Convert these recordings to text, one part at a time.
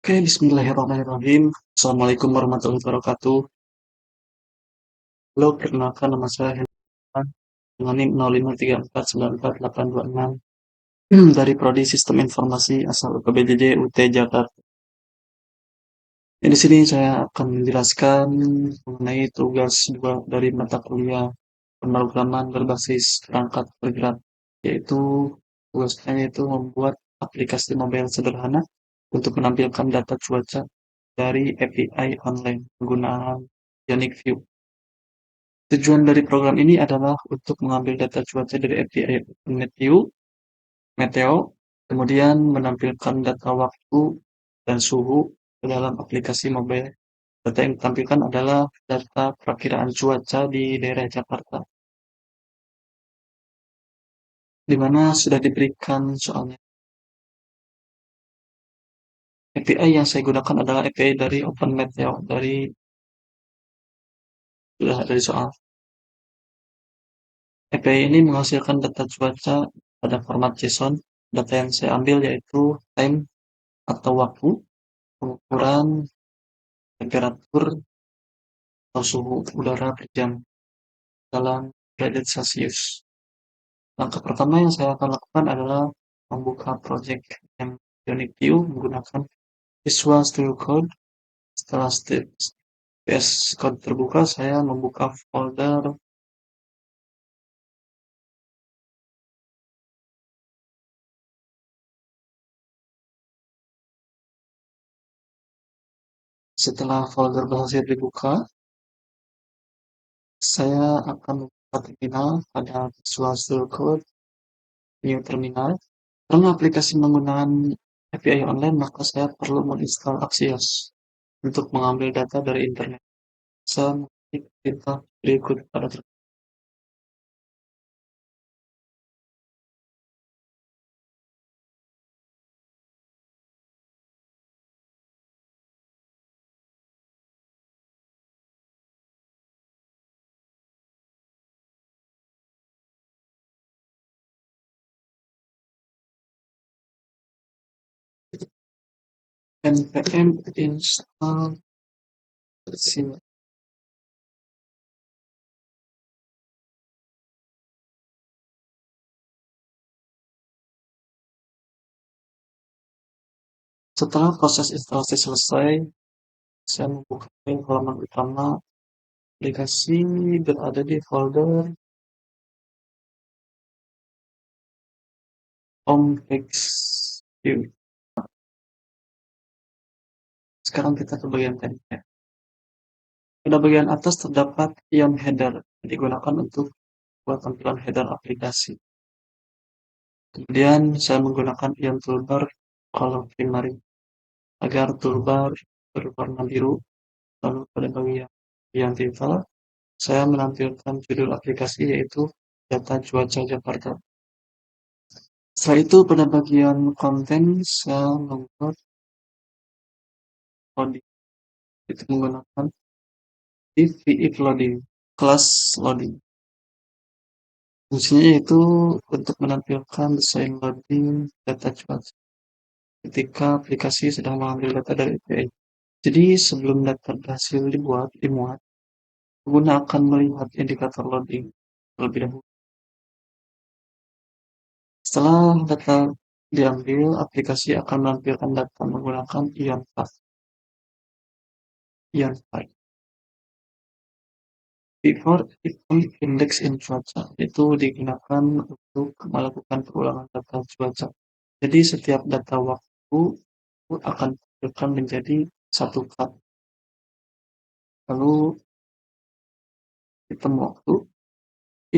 Oke, bismillahirrahmanirrahim. Assalamualaikum warahmatullahi wabarakatuh. Halo, perkenalkan nama saya Hendrawan dengan NIM 0534948826 dari Prodi Sistem Informasi asal UPBJJ UT Jakarta. Di sini saya akan menjelaskan mengenai tugas 2 dari mata kuliah pemrograman berbasis perangkat bergerak, yaitu tugasnya yaitu membuat aplikasi mobile sederhana untuk menampilkan data cuaca dari API online penggunaan Ionic View. Tujuan dari program ini adalah untuk mengambil data cuaca dari API Meteo, kemudian menampilkan data waktu dan suhu ke dalam aplikasi mobile. Data yang ditampilkan adalah data perakiraan cuaca di daerah Jakarta, di mana sudah diberikan soalnya. API yang saya gunakan adalah API dari OpenMeteo, dari soal. API ini menghasilkan data cuaca pada format JSON. Data yang saya ambil yaitu time atau waktu, pengukuran temperatur atau suhu udara per jam dalam derajat Celcius. Langkah pertama yang saya akan lakukan adalah membuka project yang Ionic View menggunakan Visual Studio Code. Setelah VS Code terbuka, saya membuka folder. Setelah folder berhasil dibuka, saya akan membuka terminal pada Visual Studio Code, New Terminal. Karena aplikasi menggunakan API online, maka saya perlu menginstal Axios untuk mengambil data dari internet. Saya mengetik perintah berikut pada terminal. npm install sini. Setelah proses instalasi selesai, saya membuka halaman utama. Aplikasi berada di folder Home Text View. Sekarang kita ke bagian template. Pada bagian atas terdapat ion header yang digunakan untuk buat tampilan header aplikasi. Kemudian saya menggunakan ion toolbar color primary agar toolbar berwarna biru. Lalu pada bagian title, saya menampilkan judul aplikasi yaitu data cuaca Jakarta. Setelah itu pada bagian konten saya membuat loading, itu menggunakan if loading, kelas loading. Fungsinya yaitu untuk menampilkan desain loading data cuaca ketika aplikasi sedang mengambil data dari API. Jadi sebelum data berhasil dimuat, pengguna akan melihat indikator loading terlebih dahulu. Setelah data diambil, aplikasi akan menampilkan data menggunakan ion file. Before item index in cuaca itu digunakan untuk melakukan pengulangan data cuaca. Jadi setiap data waktu akan ditampilkan menjadi satu cut. Lalu item waktu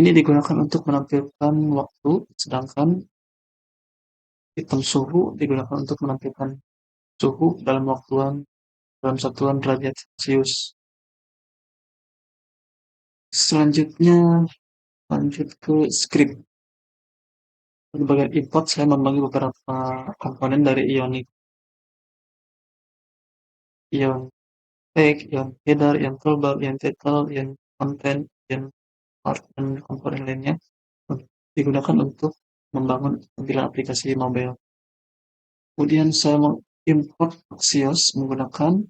ini digunakan untuk menampilkan waktu, sedangkan item suhu digunakan untuk menampilkan suhu dalam satuan derajat Celcius. Selanjutnya lanjut ke script. Di bagian import saya membagi beberapa komponen dari ion tag, ion header, ion toolbar, ion title, ion content, ion part, dan komponen lainnya digunakan untuk membangun tampilan aplikasi mobile. Kemudian saya import Axios menggunakan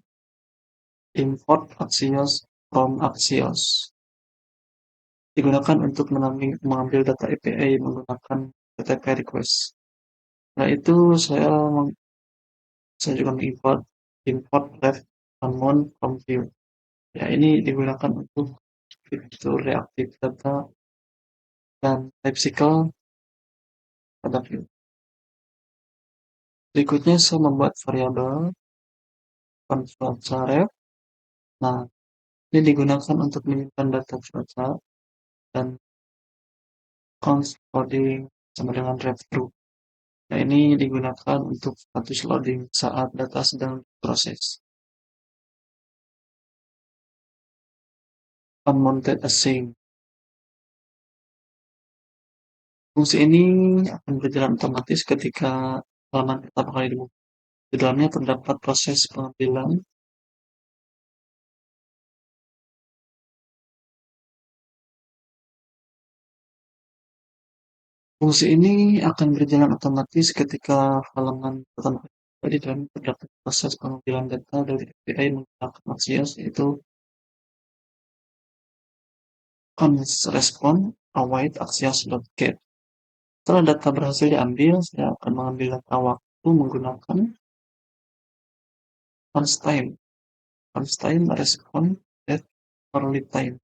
import Axios from Axios. Digunakan untuk mengambil data API menggunakan HTTP request. Nah, itu saya juga mengimport import ref unknown from view. Ya, ini digunakan untuk fitur reactive data dan type pada view. Berikutnya saya membuat variabel cuaca ref. Nah, ini digunakan untuk menyimpan data cuaca dan const loading sama dengan ref true. Nah, ini digunakan untuk status loading saat data sedang diproses. Unmounted async. Fungsi ini akan berjalan otomatis ketika halaman pertama kali dibuka. Di dalamnya terdapat proses pengambilan. Fungsi ini akan berjalan otomatis ketika halaman pertama kali dibuka. Di dalamnya terdapat proses pengambilan data dari API menggunakan Axios, yaitu const respond await axios.get. Setelah data berhasil diambil, saya akan mengambil data waktu menggunakan const time. Const time respond at early time.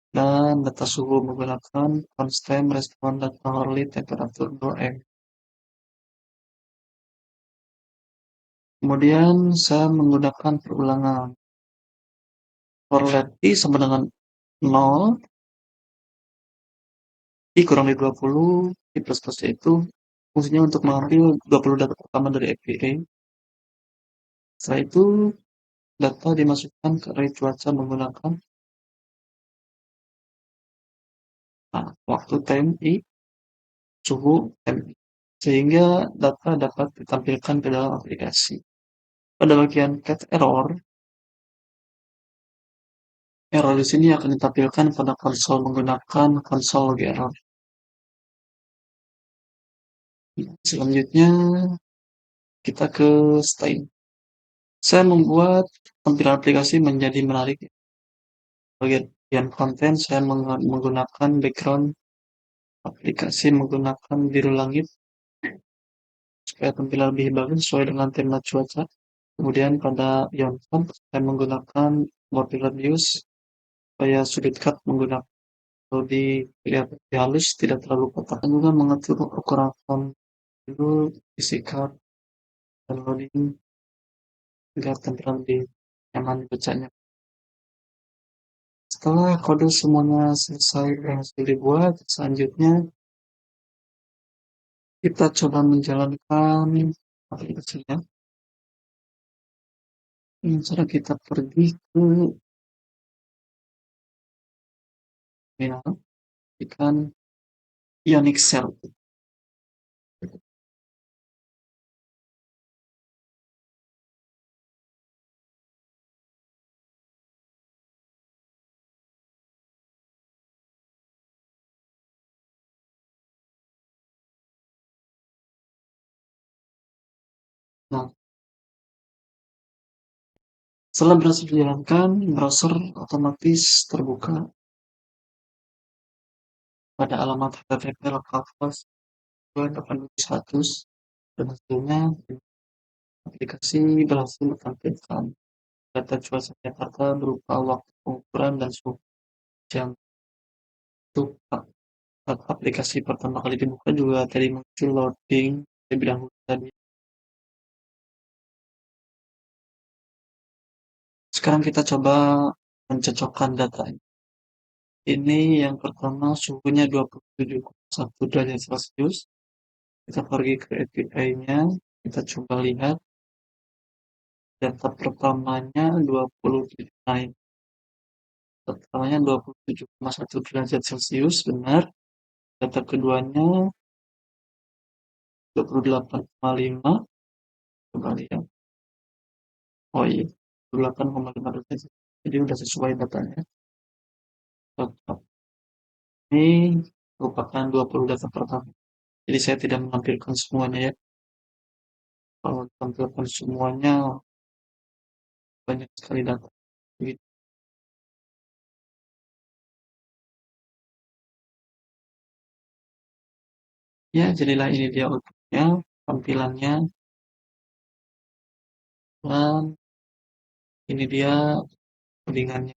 Dan data suhu menggunakan constant respon data hourly temperature 2M. Kemudian saya menggunakan perulangan for let i sama dengan 0, i kurang dari 20, i plus plus itu fungsinya untuk mengambil 20 data pertama dari API. Setelah itu data dimasukkan ke array cuaca menggunakan waktu time i, suhu time i, sehingga data dapat ditampilkan ke dalam aplikasi. Pada bagian cat error, error di sini akan ditampilkan pada konsol menggunakan konsol log error. Selanjutnya kita ke style. Saya membuat tampilan aplikasi menjadi menarik. Bagian konten saya menggunakan background aplikasi menggunakan biru langit supaya tampilan lebih bagus sesuai dengan tema cuaca. Kemudian pada ion font saya menggunakan border radius supaya sudut cut menggunakan kelihatan lebih halus, tidak terlalu kotak. Dan juga mengatur ukuran font itu isi cut dan loading agar tampilan lebih nyaman bacanya. Setelah kode semuanya selesai berhasil dibuat, selanjutnya kita coba menjalankan aplikasinya. Cara kita pergi ke terminal, ikan Ionic Shell. Nah, setelah berhasil dijalankan, browser otomatis terbuka pada alamat http localhost 2.8.100 dan hasilnya aplikasi berhasil menampilkan data cuaca Jakarta berupa waktu pengukuran dan suhu jam. Untuk saat aplikasi pertama kali dibuka juga tadi muncul loading terlebih dahulu tadi. Sekarang kita coba mencocokkan data. Ini yang pertama suhunya 27,1 derajat Celcius. Kita pergi ke API-nya, kita coba lihat data pertamanya 27, nah ini data pertamanya 27,1 derajat Celcius, benar. Data keduanya 28,5, coba lihat. Oh iya, 28,5 derajat. Jadi udah sesuai datanya. Cocok. Ini merupakan 20 data pertama. Jadi saya tidak menampilkan semuanya ya. kalau ditampilkan semuanya banyak sekali data. Begitu. Ya, jadilah ini dia outputnya, tampilannya, dan ini dia codingannya.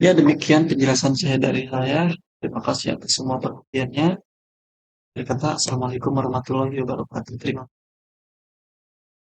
Ya, demikian penjelasan saya dari saya. Terima kasih atas semua perhatiannya. Saya kata, Assalamualaikum warahmatullahi wabarakatuh. Terima